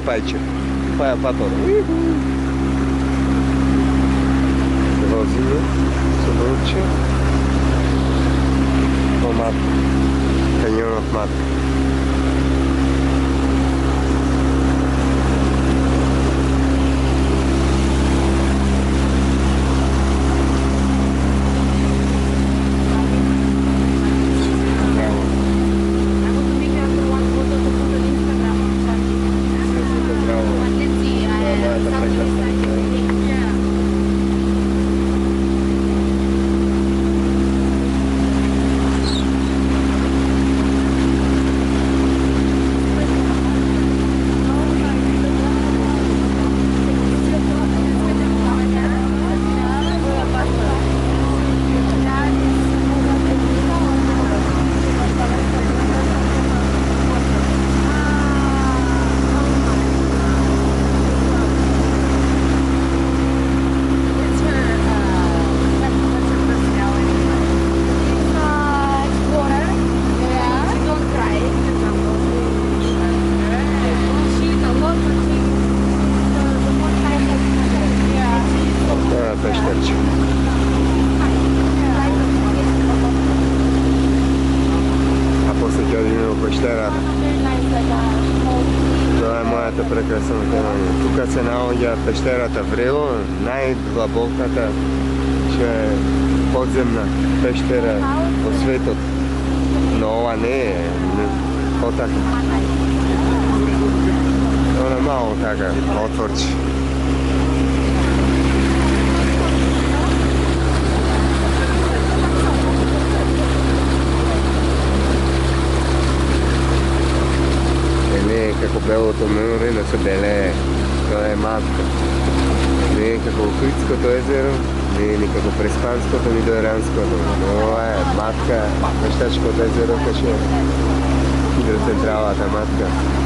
pe aici. Pe aia pator. Se vă zile, se vă duce. O matcă. Canionul matcă. Тук се наоѓа пещерата Врело, најдлабоката подземна пештера во светот. Но ова не е потака. Она е мало така отворче. Како белото море не се белее, тоа е матка. Не е како Охридското езеро, не е ни како Преспанското, ни Дојранското. Но ова е матка, Вештачкото езеро, кај е хидроцентралата матка.